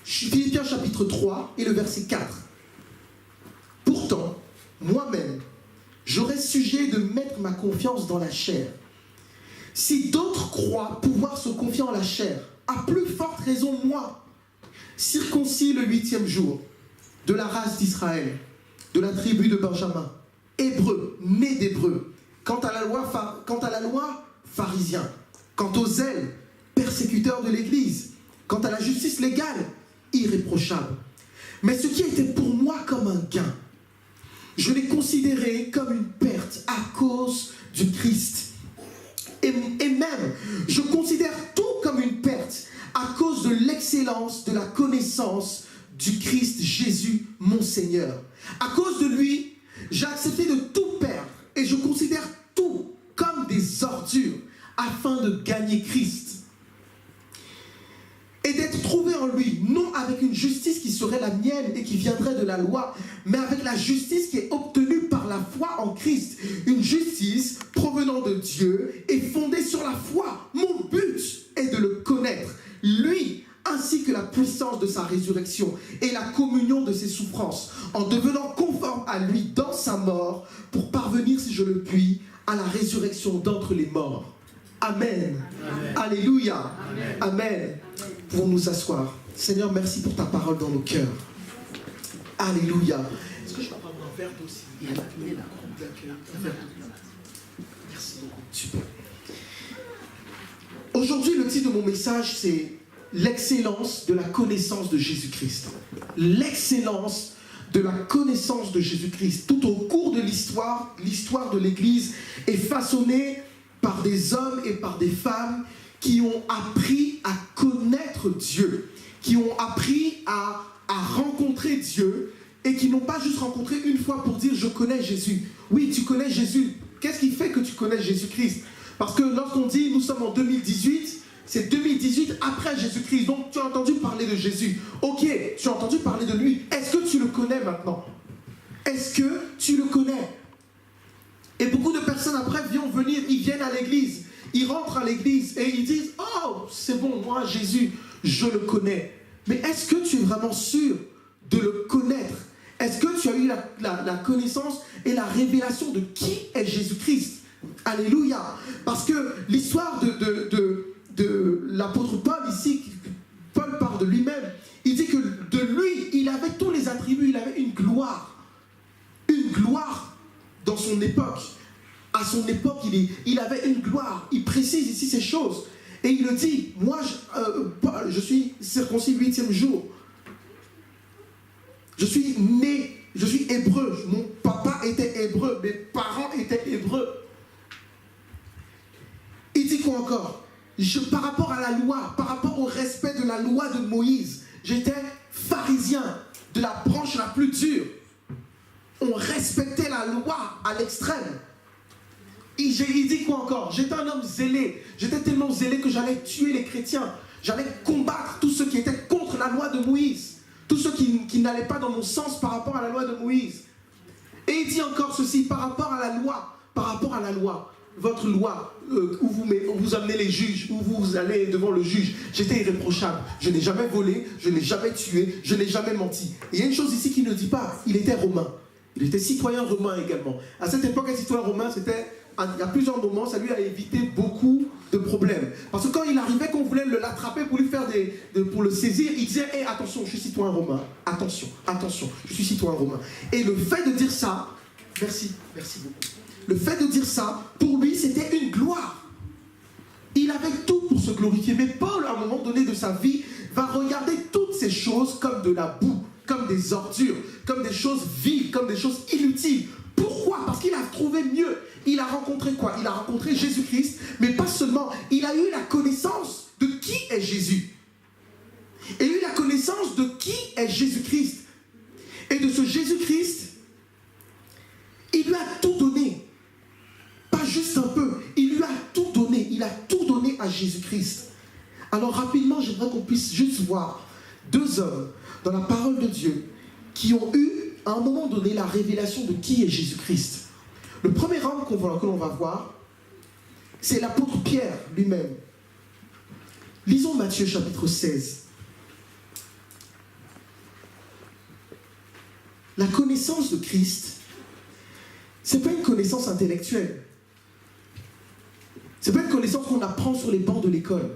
Philippiens chapitre 3 et le verset 4. Pourtant, moi-même, j'aurais sujet de mettre ma confiance dans la chair. Si d'autres croient pouvoir se confier en la chair, à plus forte raison moi, circoncis le 8e jour, de la race d'Israël, de la tribu de Benjamin, hébreu, né d'hébreu, quant à la loi, pharisien, quant au zèle, persécuteur de l'Église, quant à la justice légale, irréprochable. Mais ce qui était pour moi comme un gain, je l'ai considéré comme une perte à cause du Christ. Et même, je considère tout comme une perte à cause de l'excellence de la connaissance du Christ Jésus, mon Seigneur. À cause de lui, j'ai accepté de tout perdre et je considère tout comme des ordures afin de gagner Christ. Et d'être trouvé en lui, non avec une justice qui serait la mienne et qui viendrait de la loi, mais avec la justice qui est obtenue par la foi en Christ. Une justice provenant de Dieu et fondée sur la foi. Mon but est de le connaître, lui, ainsi que la puissance de sa résurrection et la communion de ses souffrances, en devenant conforme à lui dans sa mort, pour parvenir, si je le puis, à la résurrection d'entre les morts. Amen. Amen. Alléluia. Amen. Amen. Pour nous asseoir. Seigneur, merci pour ta parole dans nos cœurs. Alléluia. Est-ce que je peux prendre un verre aussi? Il est là. Merci beaucoup. Super. Aujourd'hui, le titre de mon message, c'est l'excellence de la connaissance de Jésus-Christ. L'excellence de la connaissance de Jésus-Christ. Tout au cours de l'histoire de l'Église est façonnée par des hommes et par des femmes qui ont appris à connaître Dieu, qui ont appris à rencontrer Dieu et qui n'ont pas juste rencontré une fois pour dire « je connais Jésus ». Oui, tu connais Jésus. Qu'est-ce qui fait que tu connais Jésus-Christ? Parce que lorsqu'on dit « nous sommes en 2018 », c'est 2018 après Jésus-Christ. Donc tu as entendu parler de Jésus. Ok, tu as entendu parler de lui. Est-ce que tu le connais maintenant? Est-ce que tu le connais? Et beaucoup de personnes après ils viennent à l'église. Ils rentrent à l'église et ils disent « oh, c'est bon, moi Jésus, je le connais ». Mais est-ce que tu es vraiment sûr de le connaître? Est-ce que tu as eu la connaissance et la révélation de qui est Jésus-Christ? Alléluia. Parce que l'histoire de l'apôtre Paul ici, Paul parle de lui-même, il dit que de lui, il avait tous les attributs, il avait une gloire dans son époque. À son époque, il avait une gloire. Il précise ici ces choses. Et il le dit, moi, je suis circoncis 8e jour. Je suis né, je suis hébreu. Mon papa était hébreu, mes parents étaient hébreux. Il dit quoi encore? Par rapport à la loi, par rapport au respect de la loi de Moïse, j'étais pharisien de la branche la plus dure. On respectait la loi à l'extrême. Il dit quoi encore? J'étais un homme zélé. J'étais tellement zélé que j'allais tuer les chrétiens. J'allais combattre tous ceux qui étaient contre la loi de Moïse. Tous ceux qui n'allaient pas dans mon sens par rapport à la loi de Moïse. Et il dit encore ceci, par rapport à la loi, votre loi, où vous amenez les juges, où vous allez devant le juge, j'étais irréprochable. Je n'ai jamais volé, je n'ai jamais tué, je n'ai jamais menti. Et il y a une chose ici qu'il ne dit pas, il était romain. Il était citoyen romain également. À cette époque, un citoyen romain, il y a plusieurs moments, ça lui a évité beaucoup de problèmes. Parce que quand il arrivait, qu'on voulait l'attraper pour lui faire pour le saisir, il disait hey, attention, je suis citoyen romain. Attention, je suis citoyen romain. Et le fait de dire ça, merci beaucoup. Le fait de dire ça, pour lui, c'était une gloire. Il avait tout pour se glorifier. Mais Paul, à un moment donné de sa vie, va regarder toutes ces choses comme de la boue, comme des ordures, comme des choses viles, comme des choses inutiles. Pourquoi? Parce qu'il a trouvé mieux. Il a rencontré quoi? Il a rencontré Jésus-Christ, mais pas seulement. Il a eu la connaissance de qui est Jésus. Et eu la connaissance de qui est Jésus-Christ. Et de ce Jésus-Christ, il lui a tout donné. Pas juste un peu. Il lui a tout donné. Il a tout donné à Jésus-Christ. Alors rapidement, j'aimerais qu'on puisse juste voir deux hommes dans la parole de Dieu qui ont eu à un moment donné la révélation de qui est Jésus-Christ. Le premier homme que l'on va voir, c'est l'apôtre Pierre lui-même. Lisons Matthieu chapitre 16. La connaissance de Christ, ce n'est pas une connaissance intellectuelle. Ce n'est pas une connaissance qu'on apprend sur les bancs de l'école.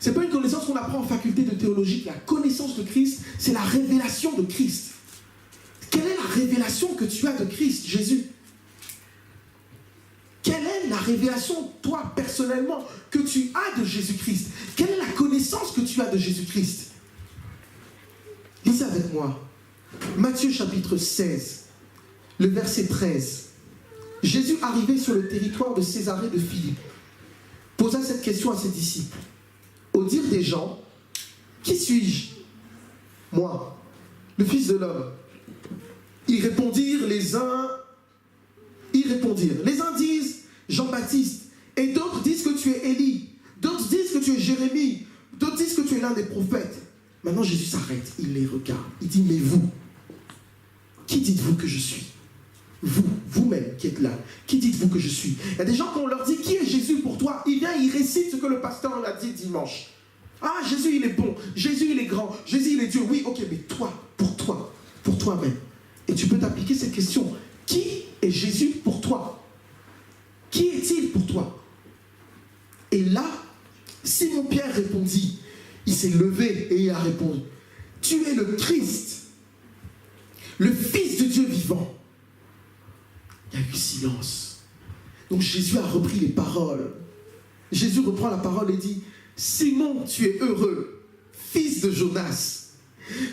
Ce n'est pas une connaissance qu'on apprend en faculté de théologie. La connaissance de Christ, c'est la révélation de Christ. Quelle est la révélation que tu as de Christ, Jésus? Quelle est la révélation, toi, personnellement, que tu as de Jésus-Christ? Quelle est la connaissance que tu as de Jésus-Christ? Lisez avec moi. Matthieu chapitre 16, le verset 13. Jésus, arrivé sur le territoire de Césarée de Philippe, posa cette question à ses disciples. Au dire des gens, qui suis-je? Moi, le Fils de l'homme. Ils répondirent, les uns disent Jean-Baptiste, et d'autres disent que tu es Élie, d'autres disent que tu es Jérémie, d'autres disent que tu es l'un des prophètes. Maintenant Jésus s'arrête, il les regarde, il dit, mais vous, qui dites-vous que je suis? Vous-même qui êtes là, qui dites-vous que je suis? Il y a des gens, quand on leur dit qui est Jésus pour toi, il vient, il récite ce que le pasteur a dit dimanche. Ah, Jésus il est bon, Jésus il est grand, Jésus il est Dieu. Oui, ok, mais toi, pour toi-même. Et tu peux t'appliquer cette question. Qui est Jésus pour toi? Qui est-il pour toi? Et là, Simon-Pierre répondit, il s'est levé et il a répondu, tu es le Christ, le Fils de Dieu vivant. Il y a eu silence. Donc Jésus a repris les paroles. Jésus reprend la parole et dit, Simon, tu es heureux, fils de Jonas.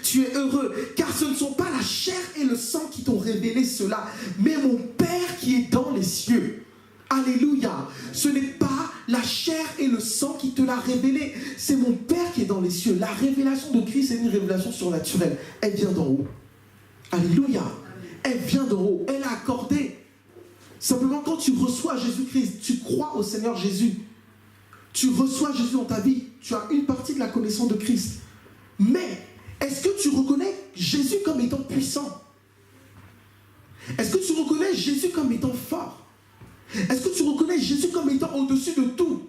Tu es heureux, car ce ne sont pas la chair et le sang qui t'ont révélé cela, mais mon Père qui est dans les cieux. Alléluia. Ce n'est pas la chair et le sang qui te l'a révélé, c'est mon Père qui est dans les cieux. La révélation de Christ est une révélation surnaturelle. Elle vient d'en haut. Alléluia. Elle vient d'en haut. Elle est accordée. Simplement, quand tu reçois Jésus-Christ, tu crois au Seigneur Jésus, tu reçois Jésus dans ta vie, tu as une partie de la connaissance de Christ. Mais est-ce que tu reconnais Jésus comme étant puissant? Est-ce que tu reconnais Jésus comme étant fort? Est-ce que tu reconnais Jésus comme étant au-dessus de tout?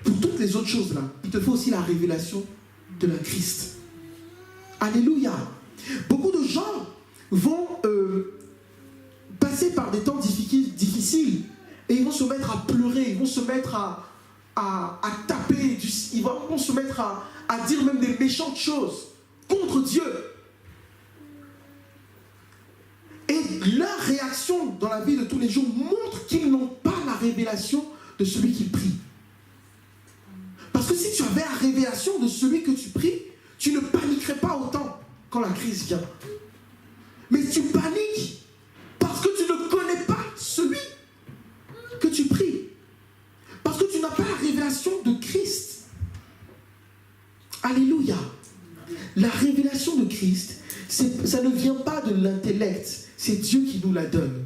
Pour toutes les autres choses là, il te faut aussi la révélation de la Christ. Alléluia. Beaucoup de gens vont passer par des temps difficiles et ils vont se mettre à pleurer, ils vont se mettre à taper, ils vont se mettre à dire même des méchantes choses contre Dieu. Et leur réaction dans la vie de tous les jours montre qu'ils n'ont pas la révélation de celui qui prie. Parce que si tu avais la révélation de celui que tu pries, tu ne paniquerais pas autant quand la crise vient. Mais tu paniques parce que tu ne connais pas celui que tu pries. Parce que tu n'as pas la révélation de Christ. Alléluia. La révélation de Christ, ça ne vient pas de l'intellect. C'est Dieu qui nous la donne.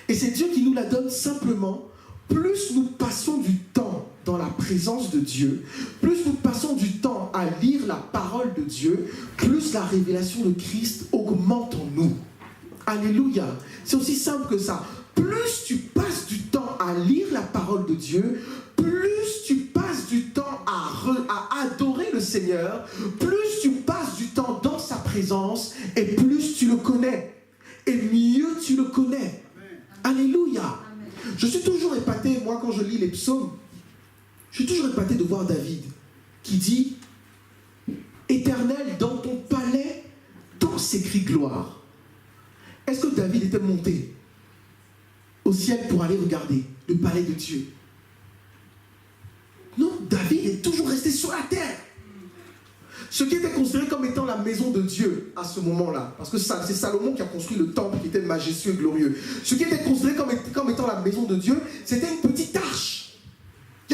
Et c'est Dieu qui nous la donne simplement. Plus nous passons du temps dans la présence de Dieu, plus nous passons du temps à lire la parole de Dieu, plus la révélation de Christ augmente en nous. Alléluia. C'est aussi simple que ça. Plus tu passes du temps à lire la parole de Dieu, plus tu passes du temps à adorer le Seigneur, plus tu passes du temps dans sa présence, et plus tu le connais. Et mieux tu le connais. Alléluia. Amen. Je suis toujours épaté, moi quand je lis les psaumes, je suis toujours épaté de voir David qui dit « Éternel, dans ton palais, tant s'écrit gloire ». Est-ce que David était monté au ciel pour aller regarder le palais de Dieu? Non, David est toujours resté sur la terre. Ce qui était considéré comme étant la maison de Dieu à ce moment-là, parce que c'est Salomon qui a construit le temple qui était majestueux et glorieux. Ce qui était considéré comme étant la maison de Dieu, c'était une petite arche.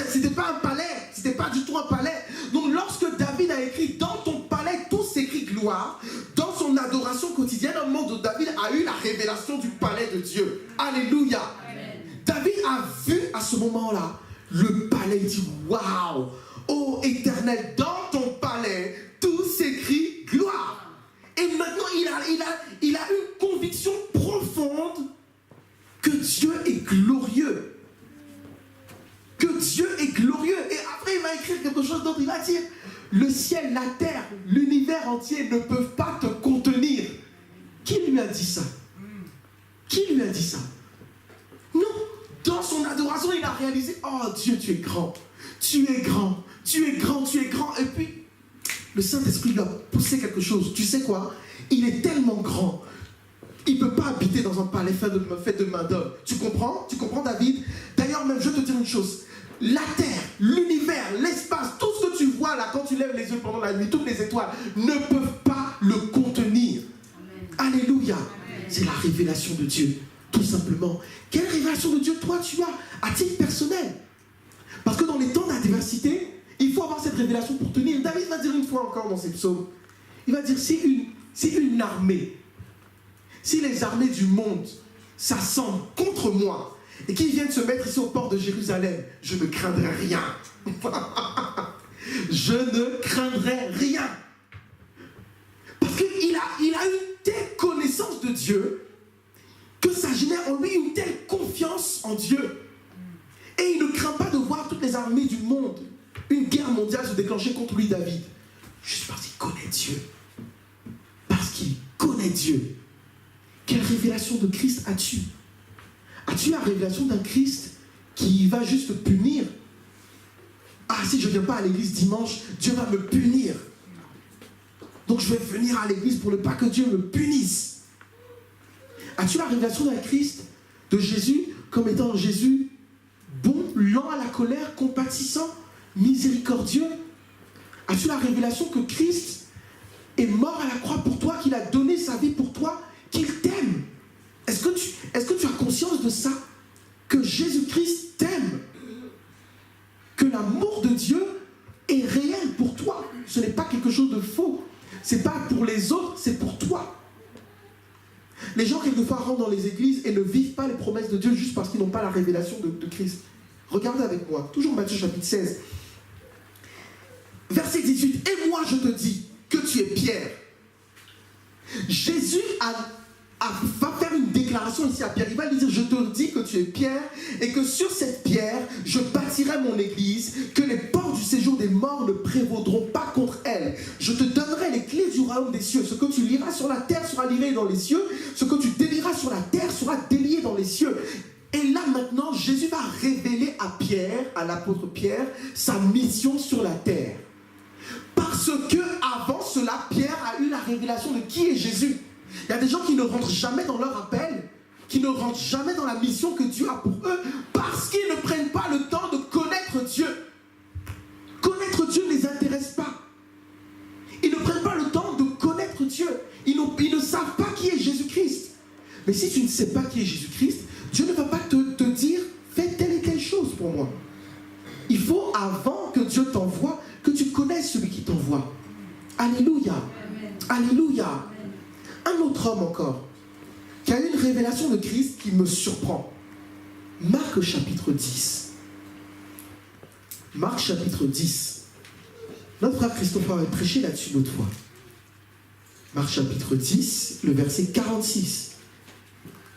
C'était pas un palais, c'était pas du tout un palais. Donc lorsque David a écrit « Dans ton palais, tout s'écrit gloire », dans son adoration quotidienne, au moment où David a eu la révélation du palais de Dieu. Alléluia. Amen. David a vu à ce moment-là le palais, il dit « Waouh, ô Éternel, dans ton palais, tout s'écrit gloire ». Et maintenant, il a une conviction profonde que Dieu est glorieux. Que Dieu est glorieux. Et après, il va écrire quelque chose d'autre. Il va dire, le ciel, la terre, l'univers entier ne peuvent pas te contenir. Qui lui lui a dit ça? Qui lui a dit ça? Non. Dans son adoration, il a réalisé, oh Dieu, tu es grand. Tu es grand. Tu es grand, tu es grand. Et puis, le Saint-Esprit lui a poussé quelque chose. Tu sais quoi? Il est tellement grand. Il ne peut pas habiter dans un palais fait de main d'homme. Tu comprends? Tu comprends, David? D'ailleurs, même, je vais te dire une chose. La terre, l'univers, l'espace, tout ce que tu vois là quand tu lèves les yeux pendant la nuit, toutes les étoiles, ne peuvent pas le contenir. Amen. Alléluia. C'est la révélation de Dieu, tout simplement. Quelle révélation de Dieu, toi, tu as, à titre personnel? Parce que dans les temps d'adversité, il faut avoir cette révélation pour tenir. David va dire une fois encore dans ses psaumes, il va dire, si une armée, si les armées du monde s'assemblent contre moi, et qu'ils viennent se mettre ici au port de Jérusalem, je ne craindrai rien. Je ne craindrai rien. Parce qu'il a une telle connaissance de Dieu que ça génère en lui une telle confiance en Dieu. Et il ne craint pas de voir toutes les armées du monde, une guerre mondiale se déclencher contre lui, David. Juste parce qu'il connaît Dieu. Parce qu'il connaît Dieu. Quelle révélation de Christ as-tu? As-tu la révélation d'un Christ qui va juste punir? Ah, si je ne viens pas à l'église dimanche, Dieu va me punir. Donc je vais venir à l'église pour ne pas que Dieu me punisse. As-tu la révélation d'un Christ, de Jésus, comme étant Jésus bon, lent à la colère, compatissant, miséricordieux? As-tu la révélation que Christ est mort à la croix pour toi, qu'il a donné sa vie pour toi, qu'il t'aime? Est-ce que tu as conscience de ça? Que Jésus-Christ t'aime? Que l'amour de Dieu est réel pour toi? Ce n'est pas quelque chose de faux. Ce n'est pas pour les autres, c'est pour toi. Les gens, quelquefois, rentrent dans les églises et ne vivent pas les promesses de Dieu juste parce qu'ils n'ont pas la révélation de Christ. Regardez avec moi, toujours Matthieu chapitre 16. Verset 18. Et moi, je te dis que tu es Pierre. Jésus va faire une déclaration ici à Pierre. Il va lui dire, je te dis que tu es Pierre et que sur cette pierre, je bâtirai mon église, que les portes du séjour des morts ne prévaudront pas contre elle. Je te donnerai les clés du royaume des cieux. Ce que tu liras sur la terre sera lié dans les cieux. Ce que tu délieras sur la terre sera délié dans les cieux. Et là maintenant, Jésus va révéler à Pierre, à l'apôtre Pierre, sa mission sur la terre. Parce que avant cela, Pierre a eu la révélation de qui est Jésus. Il y a des gens qui ne rentrent jamais dans leur appel, qui ne rentrent jamais dans la mission que Dieu a pour eux, parce qu'ils ne prennent pas le temps de connaître Dieu. Connaître Dieu ne les intéresse pas. Ils ne prennent pas le temps de connaître Dieu. Ils ne savent pas qui est Jésus-Christ. Mais si tu ne sais pas qui est Jésus-Christ, Dieu ne va pas te dire, fais telle et telle chose pour moi. Il faut, avant que Dieu t'envoie, que tu connaisses celui qui t'envoie. Alléluia. Amen. Alléluia. Un autre homme encore, qui a eu une révélation de Christ qui me surprend. Marc chapitre 10. Marc chapitre 10. Notre frère Christophe avait prêché là-dessus l'autre fois. Marc chapitre 10, le verset 46.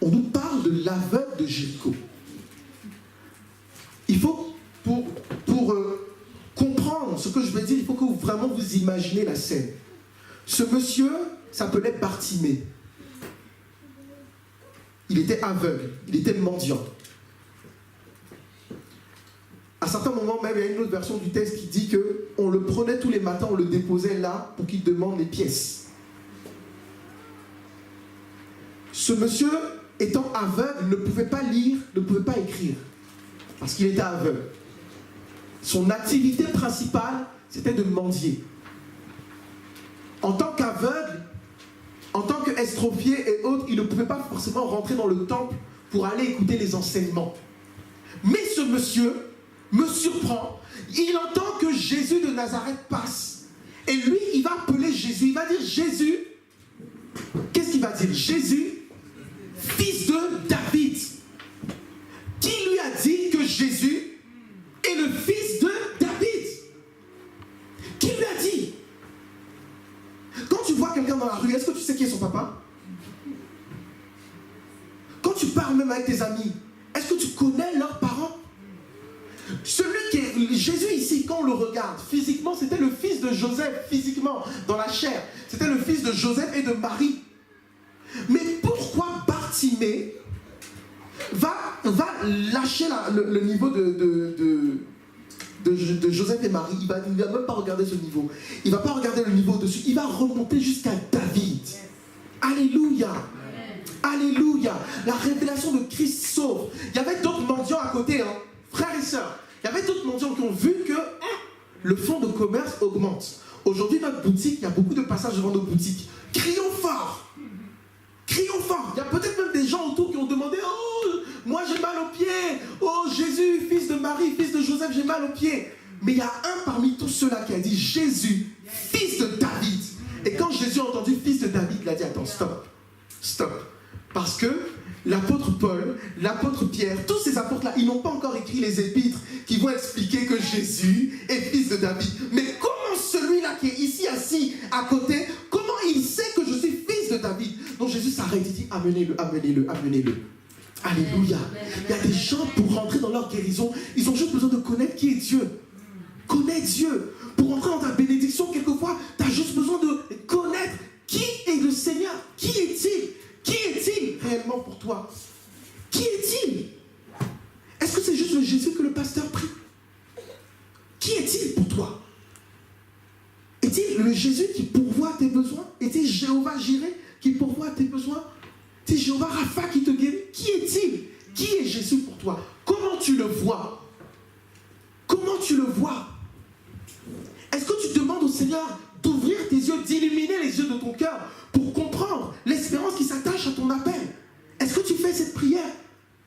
On nous parle de l'aveugle de Jéricho. Il faut, pour comprendre ce que je vais dire, il faut que vous vraiment vous imaginez la scène. Ce monsieur s'appelait Bartimée. Il était aveugle, il était mendiant. À certains moments même, il y a une autre version du texte qui dit qu'on le prenait tous les matins, on le déposait là pour qu'il demande les pièces. Ce monsieur, étant aveugle, ne pouvait pas lire, ne pouvait pas écrire, parce qu'il était aveugle. Son activité principale, c'était de mendier. En tant qu'aveugle, en tant qu'estropié et autres, il ne pouvait pas forcément rentrer dans le temple pour aller écouter les enseignements. Mais ce monsieur me surprend. Il entend que Jésus de Nazareth passe. Et lui, il va appeler Jésus. Il va dire, Jésus, qu'est-ce qu'il va dire? Jésus, fils de David. Qui lui a dit que Jésus est le fils de David? Qui lui a dit? Quand tu vois quelqu'un dans la rue, est-ce que tu sais qui est son papa? Quand tu parles même avec tes amis, est-ce que tu connais leurs parents? Celui qui est Jésus ici, quand on le regarde physiquement, c'était le fils de Joseph, physiquement, dans la chair. C'était le fils de Joseph et de Marie. Mais Bartimée va lâcher le niveau de Joseph et Marie. Il ne va même pas regarder ce niveau. Il ne va pas regarder le niveau au-dessus. Il va remonter jusqu'à David. Alléluia. Alléluia. La révélation de Christ sauve. Il y avait d'autres mendiants à côté, hein, frères et sœurs. Il y avait d'autres mendiants qui ont vu que le fonds de commerce augmente. Aujourd'hui, notre boutique, il y a beaucoup de passages devant nos boutiques. Crions fort. Crions fort. Il y a peut-être même des gens autour qui ont demandé « Oh, moi j'ai mal aux pieds. Oh, Jésus, fils de Marie, fils de Joseph, j'ai mal aux pieds. » Mais il y a un parmi tous ceux-là qui a dit « Jésus, fils de David. » Et quand Jésus a entendu « fils de David », il a dit « Attends, stop. Stop. » Parce que l'apôtre Paul, l'apôtre Pierre, tous ces apôtres-là, ils n'ont pas encore écrit les épîtres qui vont expliquer que Jésus est fils de David. Mais comment celui-là qui est ici assis à côté, comment il sait que je suis fils de David? Donc Jésus s'arrête et dit, amenez-le, amenez-le, amenez-le. Alléluia. Il y a des gens, pour rentrer dans leur guérison, ils ont juste besoin de connaître qui est Dieu. Connaître Dieu. Pour rentrer dans ta bénédiction, quelquefois, tu as juste besoin de connaître qui est le Seigneur. Qui est-il? Qui est-il réellement pour toi? Qui est-il? Est-ce que c'est juste le Jésus que le pasteur prie? Qui est-il pour toi? Est-il le Jésus qui pourvoit tes besoins? Est-il Jéhovah Jireh qui pourvoit tes besoins? Est-il Jéhovah Rapha qui te guérit? Qui est-il? Qui est Jésus pour toi? Comment tu le vois? Comment tu le vois? Est-ce que tu demandes au Seigneur d'ouvrir tes yeux, d'illuminer les yeux de ton cœur pour comprendre l'espérance qui s'attache à ton appel? Est-ce que tu fais cette prière?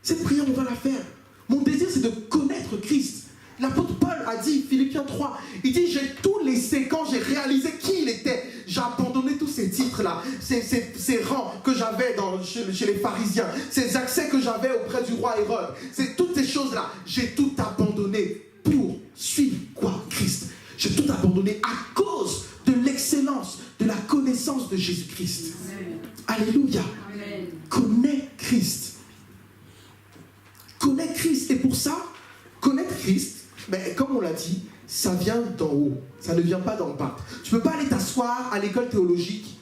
Cette prière, on va la faire. Mon désir, c'est de connaître Christ. L'apôtre Paul a dit, Philippiens 3, il dit, j'ai tout laissé quand j'ai réalisé qui il était. J'ai abandonné tous ces titres-là, ces rangs que j'avais chez les pharisiens, ces accès que j'avais auprès du roi Hérode, toutes ces choses-là, j'ai tout abandonné pour suivre quoi? Christ. J'ai tout abandonné à cause de l'excellence, de la connaissance de Jésus-Christ. Alléluia. Amen. Connais Christ. Connais Christ. Et pour ça, connaître Christ, mais comme on l'a dit, ça vient d'en haut. Ça ne vient pas d'en bas. Tu ne peux pas aller t'asseoir à l'école théologique.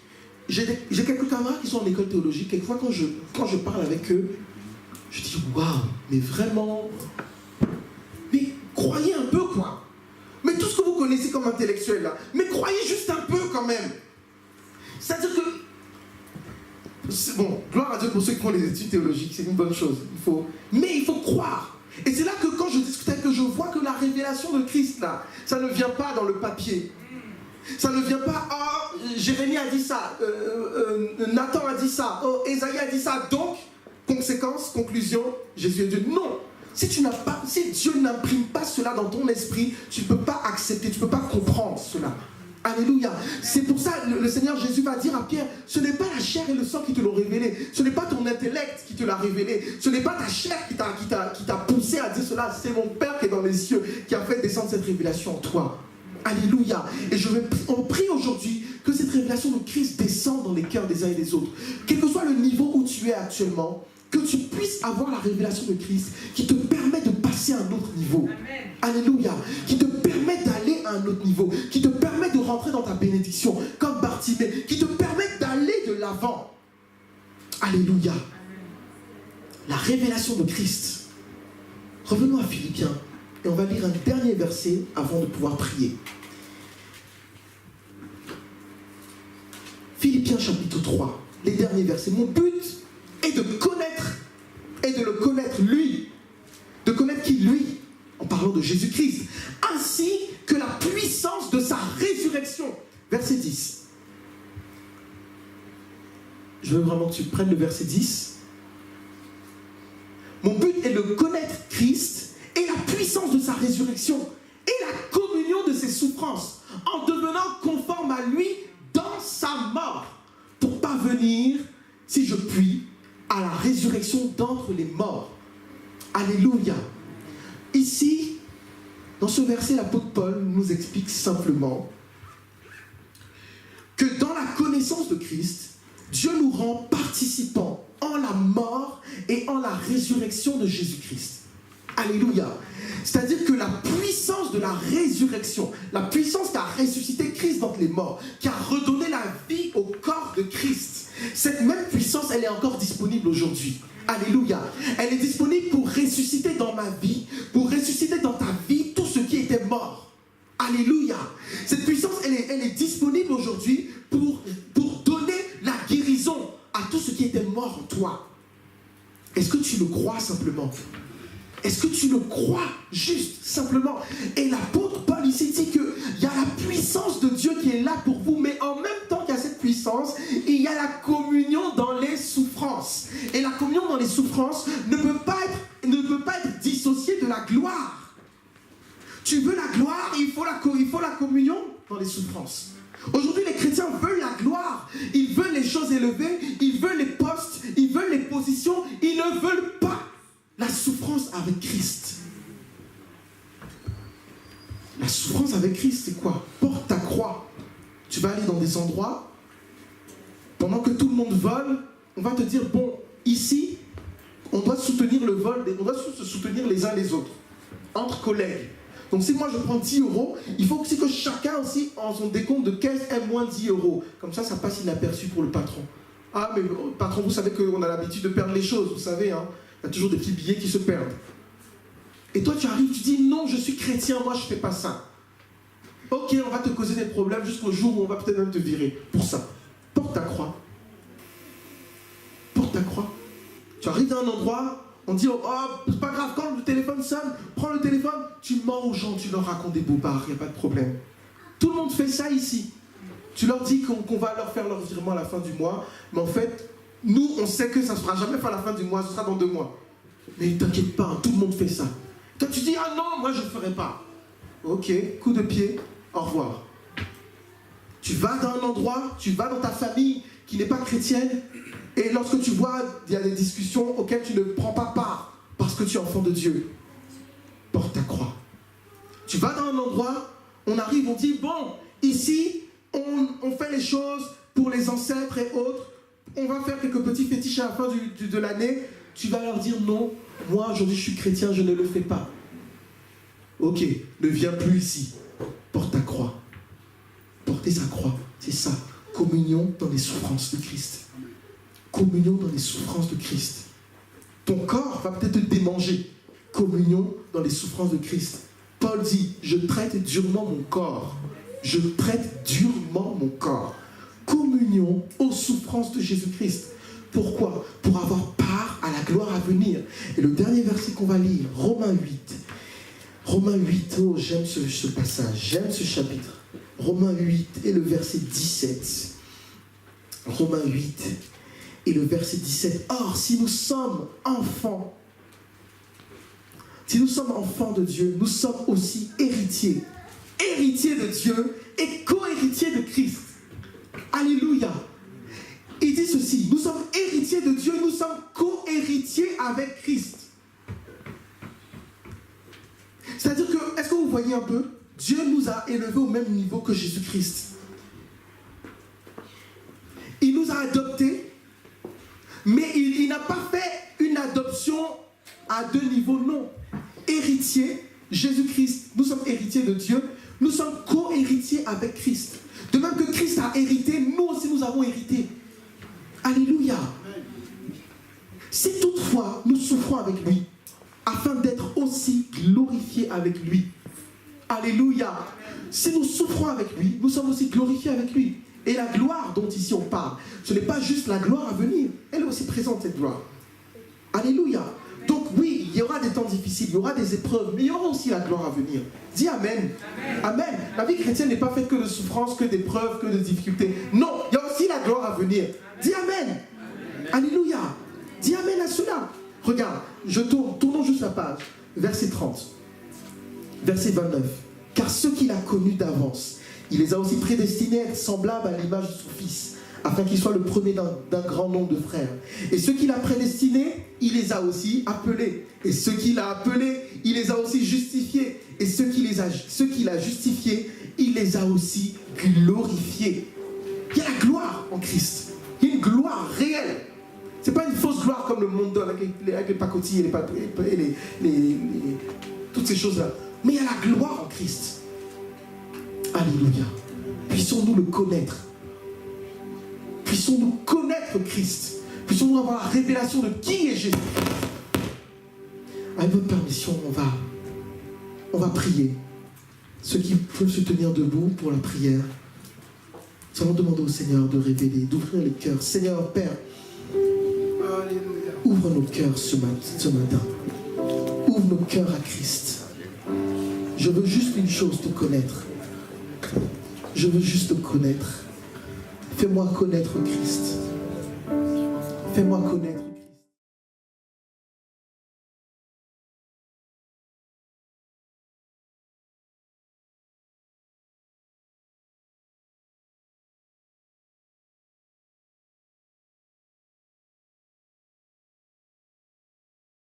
J'ai quelques camarades qui sont en école théologique. Quelquefois, quand je parle avec eux, je dis « Waouh, mais vraiment... Mais croyez un peu, quoi. Mais tout ce que vous connaissez comme intellectuel, là, mais croyez juste un peu, quand même. C'est-à-dire que... Bon, gloire à Dieu pour ceux qui font les études théologiques, c'est une bonne chose. Mais il faut croire. Et c'est là que quand je discute avec eux, je vois que la révélation de Christ, là, ça ne vient pas dans le papier. Ça ne vient pas, oh, Jérémie a dit ça, Nathan a dit ça, oh, Ésaïe a dit ça, donc, conséquence, conclusion, Jésus est Dieu. Non. Si Dieu n'imprime pas cela dans ton esprit, tu ne peux pas accepter, tu ne peux pas comprendre cela. Alléluia. C'est pour ça le Seigneur Jésus va dire à Pierre, ce n'est pas la chair et le sang qui te l'ont révélé, ce n'est pas ton intellect qui te l'a révélé, ce n'est pas ta chair qui t'a poussé à dire cela, c'est mon Père qui est dans les cieux qui a fait descendre cette révélation en toi. Alléluia. Et on prie aujourd'hui que cette révélation de Christ descende dans les cœurs des uns et des autres. Quel que soit le niveau où tu es actuellement, que tu puisses avoir la révélation de Christ qui te permet de passer à un autre niveau. Amen. Alléluia. Qui te permet d'aller à un autre niveau, qui te permet de rentrer dans ta bénédiction, comme Bartimée, qui te permet d'aller de l'avant. Alléluia. Amen. La révélation de Christ. Revenons à Philippiens et on va lire un dernier verset avant de pouvoir prier. Philippiens chapitre 3, les derniers versets. Mon but est de connaître et de le connaître lui, de connaître qui lui, en parlant de Jésus-Christ, ainsi que la puissance de sa résurrection. Verset 10. Je veux vraiment que tu prennes le verset 10. Mon but est de connaître Christ et la puissance de sa résurrection et la communion de ses souffrances, en devenant conforme à lui dans sa mort, pour parvenir, si je puis, à la résurrection d'entre les morts. Alléluia. Ici, dans ce verset, l'apôtre Paul nous explique simplement que dans la connaissance de Christ, Dieu nous rend participants en la mort et en la résurrection de Jésus-Christ. Alléluia. C'est-à-dire que la puissance de la résurrection, la puissance qui a ressuscité Christ d'entre les morts, qui a redonné la vie au corps de Christ, cette même puissance, elle est encore disponible aujourd'hui. Alléluia. Elle est disponible pour ressusciter dans ma vie, pour ressusciter dans ta vie tout ce qui était mort. Alléluia. Cette puissance, elle est disponible aujourd'hui pour donner la guérison à tout ce qui était mort en toi. Est-ce que tu le crois simplement? Est-ce que tu le crois juste, simplement? Et l'apôtre Paul ici dit qu'il y a la puissance de Dieu qui est là pour vous, mais en même temps qu'il y a cette puissance, il y a la communion dans les souffrances. Et la communion dans les souffrances ne peut pas être dissociée de la gloire. Tu veux la gloire, il faut la communion dans les souffrances. Aujourd'hui, les chrétiens veulent la gloire, ils veulent les choses élevées, ils veulent les postes, ils veulent les positions, ils ne veulent pas la souffrance avec Christ. La souffrance avec Christ, c'est quoi? Porte ta croix. Tu vas aller dans des endroits, pendant que tout le monde vole, on va te dire, bon, ici, on doit soutenir le vol, on doit se soutenir les uns les autres, entre collègues. Donc si moi je prends 10 euros, il faut aussi que chacun aussi, en son décompte de caisse, ait moins 10 euros. Comme ça passe inaperçu pour le patron. Ah, mais patron, vous savez qu'on a l'habitude de perdre les choses, vous savez, hein. Il y a toujours des petits billets qui se perdent. Et toi, tu arrives, tu dis, non, je suis chrétien, moi, je ne fais pas ça. Ok, on va te causer des problèmes jusqu'au jour où on va peut-être même te virer pour ça. Porte ta croix. Porte ta croix. Tu arrives dans un endroit, on dit, oh, c'est pas grave, quand le téléphone sonne, prends le téléphone, tu mens aux gens, tu leur racontes des bobards, il n'y a pas de problème. Tout le monde fait ça ici. Tu leur dis qu'on va leur faire leur virement à la fin du mois, mais en fait, nous, on sait que ça ne se fera jamais à la fin du mois, ce sera dans 2 mois. Mais t'inquiète pas, tout le monde fait ça. Toi, tu dis, ah non, moi je ne le ferai pas. Ok, coup de pied, au revoir. Tu vas dans un endroit, tu vas dans ta famille qui n'est pas chrétienne, et lorsque tu vois, il y a des discussions auxquelles tu ne prends pas part, parce que tu es enfant de Dieu, porte ta croix. Tu vas dans un endroit, on arrive, on dit, bon, ici, on fait les choses pour les ancêtres et autres, on va faire quelques petits fétiches à la fin de l'année, tu vas leur dire non, moi aujourd'hui je suis chrétien, je ne le fais pas. Ok, ne viens plus ici, porte ta croix. Porter sa croix, c'est ça, communion dans les souffrances de Christ. Communion dans les souffrances de Christ. Ton corps va peut-être te démanger, communion dans les souffrances de Christ. Paul dit, je traite durement mon corps, je traite durement mon corps. Communion aux souffrances de Jésus-Christ. Pourquoi? Pour avoir part à la gloire à venir. Et le dernier verset qu'on va lire, Romains 8. Romains 8, oh j'aime ce passage, j'aime ce chapitre. Romains 8 et le verset 17. Romains 8 et le verset 17. Or, si nous sommes enfants de Dieu, nous sommes aussi héritiers. Héritiers de Dieu et co-héritiers de Christ. Alléluia. Il dit ceci, nous sommes héritiers de Dieu, nous sommes co-héritiers avec Christ. C'est-à-dire que, est-ce que vous voyez un peu? Dieu nous a élevés au même niveau que Jésus-Christ. Il nous a adoptés, mais il n'a pas fait une adoption à 2 niveaux, non. Héritier, Jésus-Christ, nous sommes héritiers de Dieu, nous sommes co-héritiers avec Christ. De même que Christ a hérité, nous aussi nous avons hérité. Alléluia. Si toutefois nous souffrons avec lui, afin d'être aussi glorifiés avec lui. Alléluia. Si nous souffrons avec lui, nous sommes aussi glorifiés avec lui. Et la gloire dont ici on parle, ce n'est pas juste la gloire à venir, elle est aussi présente cette gloire. Alléluia. Donc oui, il y aura des temps difficiles, il y aura des épreuves, mais il y aura aussi la gloire à venir. Dis Amen. Amen. Amen. La vie chrétienne n'est pas faite que de souffrances, que d'épreuves, que de difficultés. Non, il y a aussi la gloire à venir. Dis Amen. Amen. Alléluia. Dis Amen à cela. Regarde, tournons juste la page. Verset 30. Verset 29. Car ceux qu'il a connus d'avance, il les a aussi prédestinés à être semblables à l'image de son Fils, afin qu'il soit le premier d'un grand nombre de frères. Et ceux qu'il a prédestinés, il les a aussi appelés. Et ceux qu'il a appelés, il les a aussi justifiés. Et ceux qu'il a justifiés, il les a aussi glorifiés. Il y a la gloire en Christ. Il y a une gloire réelle. Ce n'est pas une fausse gloire comme le monde donne avec les pacotilles et toutes ces choses-là. Mais il y a la gloire en Christ. Alléluia. Puissons-nous le connaître. Puissons-nous connaître Christ. Puissions-nous avoir la révélation de qui est Jésus. Avec votre permission, on va prier. Ceux qui peuvent se tenir debout pour la prière, nous allons demander au Seigneur de révéler, d'ouvrir les cœurs. Seigneur, Père, ouvre nos cœurs ce matin. Ouvre nos cœurs à Christ. Je veux juste une chose, te connaître. Je veux juste te connaître. Fais-moi connaître Christ. Fais-moi connaître.